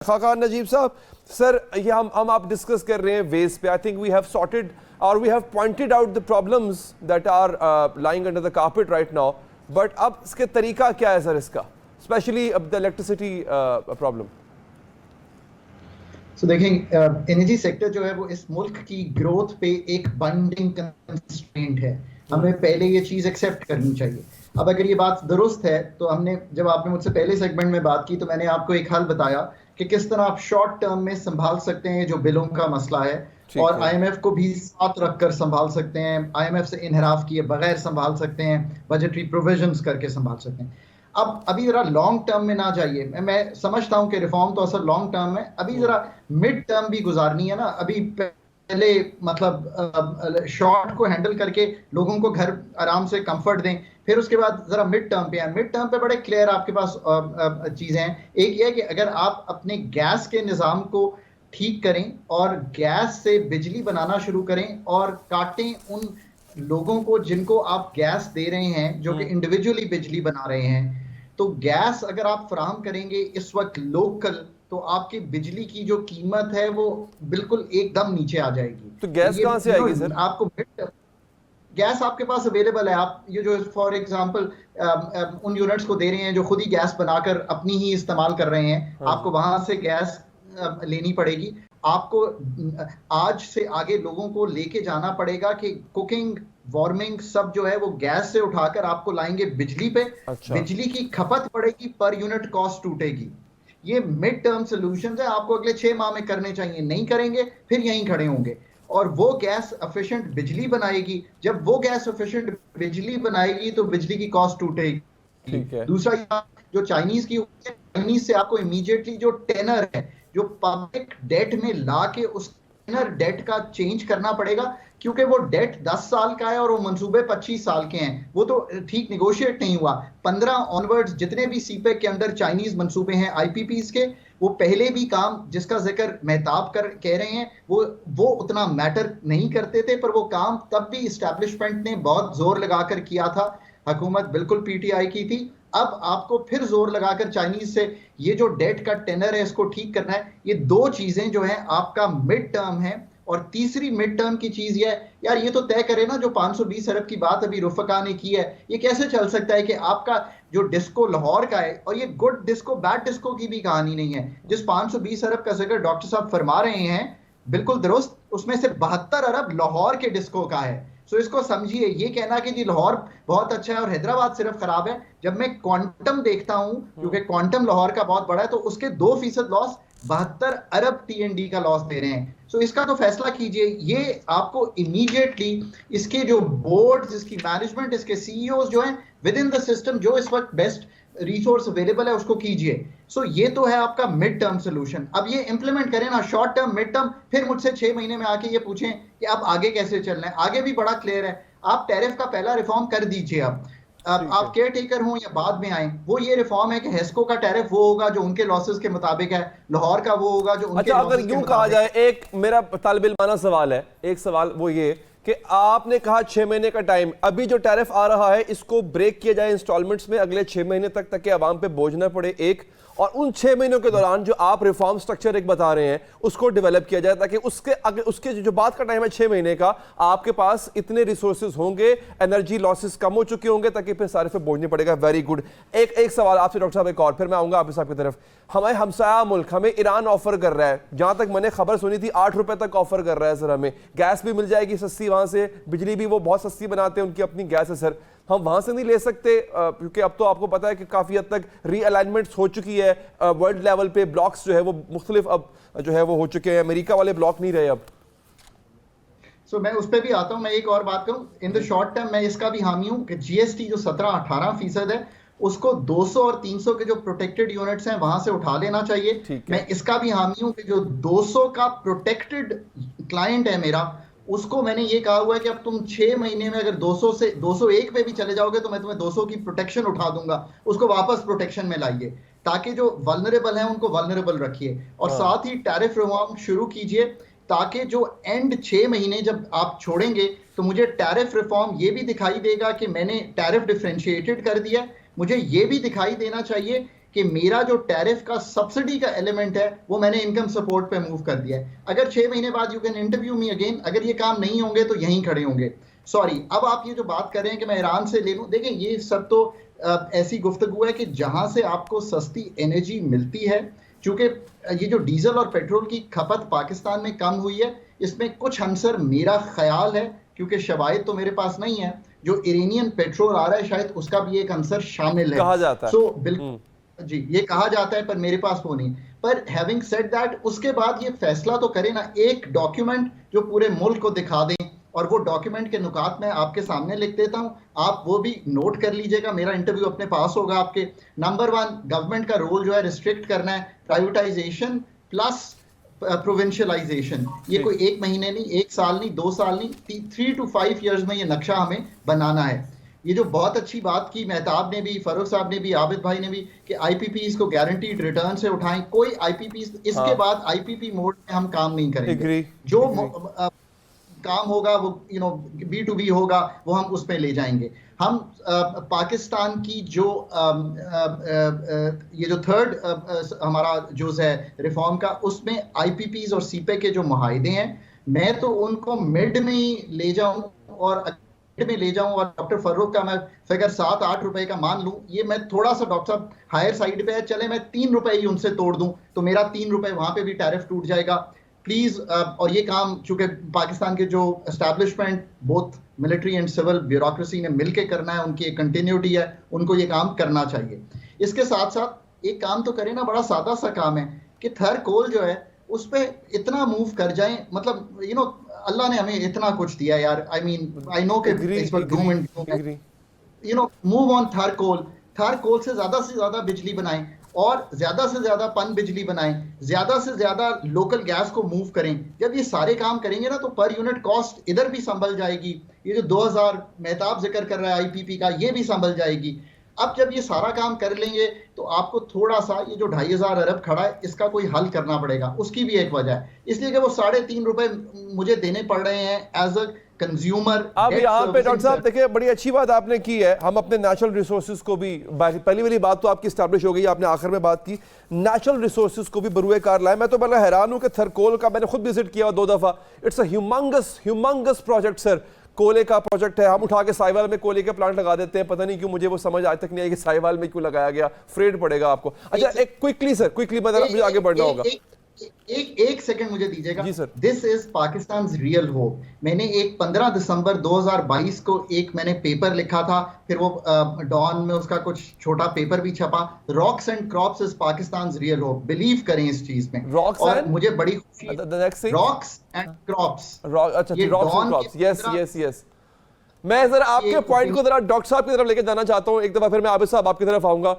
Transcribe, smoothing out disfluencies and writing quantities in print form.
खाकान नजीब साहब, सर ये हम आप डिस्कस कर रहे हैं वेज पे. I think we have sorted और we have pointed out the problems that are lying under the carpet right now. But अब इसके तरीका क्या है सर इसका, स्पेशली अब द इलेक्ट्रिसिटी प्रॉब्लम? सो देखें, एनर्जी सेक्टर जो है वो इस मुल्क की ग्रोथ पे एक बाइंडिंग कंस्ट्रेंट है. हमें पहले ये चीज़ एक्सेप्ट करनी चाहिए. अब अगर ये बात दुरुस्त है तो हमने, जब आपने मुझसे पहले सेगमेंट में बात की तो मैंने आपको एक हल बताया कि किस तरह आप शॉर्ट टर्म में संभाल सकते हैं जो बिलों का मसला है, और आईएमएफ को भी साथ रखकर संभाल सकते हैं, आईएमएफ से इनहराफ किए बगैर संभाल सकते हैं, बजटरी प्रोविजंस करके संभाल सकते हैं. अब अभी जरा लॉन्ग टर्म में ना जाइए. मैं समझता हूं कि रिफॉर्म तो असल लॉन्ग टर्म में, अभी जरा मिड टर्म भी गुजारनी है ना. अभी पहले मतलब शॉर्ट को हैंडल करके लोगों को घर आराम से कंफर्ट दें, फिर उसके बाद जरा मिड टर्म पे आए. मिड टर्म पे बड़े क्लियर आपके पास चीजें हैं. एक ये है कि अगर आप अपने गैस के निज़ाम को ठीक करें और गैस से बिजली बनाना शुरू करें और काटें उन लोगों को जिनको आप गैस दे रहे हैं जो कि इंडिविजुअली बिजली बना रहे हैं. तो गैस अगर आप फराहम करेंगे इस वक्त लोकल, तो आपकी बिजली की जो कीमत है वो बिल्कुल एकदम नीचे आ जाएगी. तो गैस कहां से आएगी सर? आपको गैस आपके पास अवेलेबल है. आप ये जो फॉर एग्जांपल उन यूनिट्स को दे रहे हैं जो खुद ही गैस बनाकर अपनी ही इस्तेमाल कर रहे हैं, आपको वहां से गैस लेनी पड़ेगी. आपको आज से आगे लोगों को लेके जाना पड़ेगा कि कुकिंग वार्मिंग सब जो है वो गैस से उठाकर आपको लाएंगे बिजली पे. अच्छा. बिजली की खपत बढ़ेगी, पर यूनिट कॉस्ट टूटेगी. ये मिड टर्म सोल्यूशन है, आपको अगले 6 माह में करने चाहिए. नहीं करेंगे फिर यहीं खड़े होंगे. और वो गैस एफिशिएंट बिजली बनाएगी. जब वो गैस एफिशिएंट बिजली बनाएगी तो बिजली की कॉस्ट टूटेगी. दूसरा जो चाइनीज से आपको इमीडिएटली जो टेनर है, जो पब्लिक डेट में ला के उस टेनर डेट का चेंज करना पड़ेगा, क्योंकि वो डेट 10 साल का है और वो मंसूबे 25 साल के हैं. वो तो ठीक निगोशिएट नहीं हुआ. 15 ऑनवर्ड्स जितने भी सीपेक के अंदर चाइनीज मंसूबे हैं आईपीपीज के, वो पहले भी काम जिसका जिक्र मेहताब कह रहे हैं वो उतना मैटर नहीं करते थे, पर वो काम तब भी इस्टेब्लिशमेंट ने बहुत जोर लगाकर किया था. हुकूमत बिल्कुल पीटीआई की थी. अब आपको फिर जोर लगाकर चाइनीज से ये जो डेट का टेनर है इसको ठीक करना है. ये दो चीजें जो हैं आपका मिड टर्म है. और तीसरी मिड टर्म की चीज ये है, यार ये तो तय करे ना, जो 520 अरब की बात अभी रुफका ने की है, ये कैसे चल सकता है कि आपका जो डिस्को लाहौर का है, और ये गुड डिस्को बैड डिस्को की भी कहानी नहीं है, जिस 520 अरब का जिक्र डॉक्टर साहब फरमा रहे हैं बिल्कुल दुरुस्त, उसमें से 72 अरब लाहौर के डिस्को का है. सो इसको समझिए. ये कहना कि जी लाहौर बहुत अच्छा है और हैदराबाद सिर्फ खराब है, जब मैं क्वांटम देखता हूं, क्योंकि क्वांटम लाहौर का बहुत बड़ा है, तो उसके 2% लॉस 72 अरब टीएनडी का लॉस दे रहे हैं. सो इसका तो फैसला कीजिए. ये आपको इमीडिएटली इसके जो बोर्ड, इसकी मैनेजमेंट, इसके सीईओज जो हैं विद इन द सिस्टम, जो इस वक्त बेस्ट रिसोर्स अवेलेबल है उसको कीजिए. सो ये तो है आपका मिड टर्म सोल्यूशन. अब ये इंप्लीमेंट करें ना, शॉर्ट टर्म मिड टर्म, फिर मुझसे 6 महीने में आके ये पूछें कि अब आगे कैसे चलना है. आगे भी बड़ा क्लियर है. आप टैरिफ का पहला रिफॉर्म कर दीजिए. अब आप केयर टेकर हों या बाद में आए, वो ये रिफॉर्म है कि हेस्को का टैरिफ वो होगा जो उनके लॉसेस के मुताबिक है, लाहौर का वो होगा जो उनके अच्छा, अगर यूं कहा जाए, एक मेरा तालिब इल्माना सवाल है, एक सवाल वो ये कि आपने कहा 6 महीने का टाइम, अभी जो टैरिफ आ रहा है इसको ब्रेक किया जाए इंस्टॉलमेंट्स में अगले 6 महीने तक, ताकि आवाम पे बोझ न पड़े. एक और उन 6 महीनों के दौरान जो आप रिफॉर्म स्ट्रक्चर एक बता रहे हैं उसको डेवलप किया जाए, ताकि उसके जो बात का टाइम है 6 महीने का, आपके पास इतने रिसोर्सेज होंगे, एनर्जी लॉसेस कम हो चुके होंगे, ताकि फिर सारे पे बोझ नहीं पड़ेगा. Very good. एक सवाल आपसे डॉक्टर साहब, एक और, फिर मैं आऊंगा आपके साहब की तरफ. हमारे हमसाया मुल्क हमें ईरान ऑफर कर रहा है, जहां तक मैंने खबर सुनी थी 8 रुपए तक ऑफर कर रहा है सर. हमें गैस भी मिल जाएगी सस्ती वहां से, बिजली भी वो बहुत सस्ती बनाते हैं, उनकी अपनी गैस है सर. हम वहां से नहीं ले सकते? क्योंकि अब तो आपको पता है कि काफी हद तक रीअलाइनमेंट हो चुकी है वर्ल्ड लेवल पे. ब्लॉक्स जो है वो मुख्तलिफ अब जो है वो हो चुके हैं, अमेरिका वाले ब्लॉक नहीं रहे अब. सो मैं उस पर भी आता हूं. मैं एक और बात कहूं, इन द शॉर्ट टर्म मैं इसका भी हामी हूं कि जीएसटी जो 17-18% है उसको 200 और 300 के जो प्रोटेक्टेड यूनिट्स हैं वहां से उठा लेना चाहिए. मैं इसका भी हामी हूं कि जो 200 का प्रोटेक्टेड क्लाइंट है मेरा, उसको मैंने ये कहा हुआ है कि अब तुम 6 महीने में अगर 200 से 201 पे भी चले जाओगे तो मैं तुम्हें 200 की प्रोटेक्शन उठा दूंगा. उसको वापस प्रोटेक्शन में लाइए, ताकि जो वल्नरेबल हैं उनको वल्नरेबल रखिए. और साथ ही टैरिफ रिफॉर्म शुरू कीजिए, ताकि जो एंड 6 महीने जब आप छोड़ेंगे तो मुझे टैरिफ रिफॉर्म ये भी दिखाई देगा कि मैंने टैरिफ डिफरेंशिएटेड कर दिया. मुझे ये भी दिखाई देना चाहिए कि मेरा जो टैरिफ का सब्सिडी का एलिमेंट है वो मैंने इनकम सपोर्ट पे मूव कर दिया है। अगर 6 महीने बाद you can interview me again, अगर ये काम नहीं होंगे तो यहीं खड़े होंगे। सॉरी, अब आप ये जो बात कर रहे हैं कि मैं ईरान से ले लूं, देखें ये सब तो ऐसी गुफ्तगू है कि जहां से आपको सस्ती एनर्जी मिलती है, चूंकि ये जो डीजल और पेट्रोल की खपत पाकिस्तान में कम हुई है, इसमें कुछ अंसर मेरा ख्याल है, क्योंकि शवाहिद तो मेरे पास नहीं है, जो इरानियन पेट्रोल आ रहा है शायद उसका भी एक अंसर शामिल है, कहा जाता है। सो बिल्कुल जी, ये कहा जाता है, पर मेरे पास वो नहीं। पर हैविंग सेड दैट, उसके बाद ये फैसला तो करें ना, एक डॉक्यूमेंट जो पूरे मुल्क को दिखा दें, और वो डॉक्यूमेंट के नुकात मैं आपके सामने लिख देता हूं, आप वो भी नोट कर लीजिएगा, मेरा इंटरव्यू अपने पास होगा आपके। नंबर 1, गवर्नमेंट का रोल जो है रिस्ट्रिक्ट करना है, प्राइवेटाइजेशन प्लस प्रोविंशियलाइजेशन। ये कोई 1 महीने नहीं, 1 साल नहीं, 2 साल नहीं, 3 to 5 years में ये नक्शा हमें बनाना है। ये जो बहुत अच्छी बात की मेहताब ने भी, फारूक साहब ने भी, आबिद भाई ने भी, कि आईपीपीज को गारंटीड रिटर्न से उठाएं, कोई आईपीपीज इसके बाद आईपीपी मोड में हम काम नहीं करेंगे। जो काम होगा वो B2B होगा, वो हम उस पे ले जाएंगे। हम पाकिस्तान की जो ये जो थर्ड हमारा जुज़ है रिफॉर्म का, उसमें आईपीपीज और सीपे के जो मुआहदे हैं, मैं तो उनको मिड में ही ले जाऊं और डॉक्टर फर्रुख का मैं फिगर 7-8 रुपए का मान लूं, ये मैं थोड़ा सा डॉक्टर साहब हायर साइड पे है, चले मैं 3 रुपए ही उनसे तोड़ दूं तो मेरा 3 रुपए वहां पे भी टैरिफ टूट जाएगा प्लीज। और ये काम चूंकि पाकिस्तान के जो establishment both military and civil bureaucracy ने मिलकर करना है, उनकी एक कंटिन्यूटी है, उनको ये काम करना चाहिए। इसके साथ साथ एक काम तो करें ना, बड़ा सादा सा काम है कि थर कोल जो है उस पर इतना मूव कर जाएं, मतलब अल्लाह ने हमें इतना कुछ दिया यार, आई नो कि इस वक्त मूव ऑन थर कोल से ज्यादा बिजली बनाएं और ज्यादा से ज्यादा पन बिजली बनाएं, ज्यादा से ज्यादा लोकल गैस को मूव करें। जब ये सारे काम करेंगे ना तो पर यूनिट कॉस्ट इधर भी संभल जाएगी, ये जो 2000 मेहताब जिक्र कर रहा है आईपीपी का, ये भी संभल जाएगी। अब जब ये सारा काम कर लेंगे तो आपको थोड़ा सा ये जो 2500 अरब खड़ा है इसका कोई हल करना पड़ेगा, उसकी भी एक वजह है, इसलिए कि वो 3.5 रुपए मुझे देने पड़ रहे हैं एज अ कंज्यूमर। अब यहाँ पे डॉक्टर साहब देखिए, बड़ी अच्छी बात आपने की है, हम अपने नेचुरल रिसोर्सेज को भी, पहली वाली बात तो आपकी स्टैब्लिश हो गई, आपने आखिर में बात की नेचुरल रिसोर्सेज को भी बरूए कार लाए। मैं तो बड़ा हैरान हूँ कि थरकोल का मैंने खुद विजिट किया 2 दफा, it's a humongous project sir, कोयले का प्रोजेक्ट है। हम उठा के साहिवाल में कोयले के प्लांट लगा देते हैं, पता नहीं क्यों, मुझे वो समझ आज तक नहीं आई कि साहिवाल में क्यों लगाया गया, फ्रेड पड़ेगा आपको। अच्छा एक क्विकली सर, मतलब मुझे आगे बढ़ना होगा, एक सेकंड मुझे दीजिएगा। This is Pakistan real hope. मैंने एक 15 दिसंबर 2022 को एक मैंने पेपर लिखा था, फिर वो डॉन में उसका कुछ छोटा पेपर भी छपा, rocks and crops is Pakistan real hope. Believe करें इस चीज में, और मुझे बड़ी खुशी, रॉक्स एंड क्रॉप्स, यस। मैं जरा आपके पॉइंट को जरा डॉक्टर साहब की तरफ लेके जाना चाहता हूं, एक दफा फिर मैं आबिद साहब आपकी तरफ आऊंगा।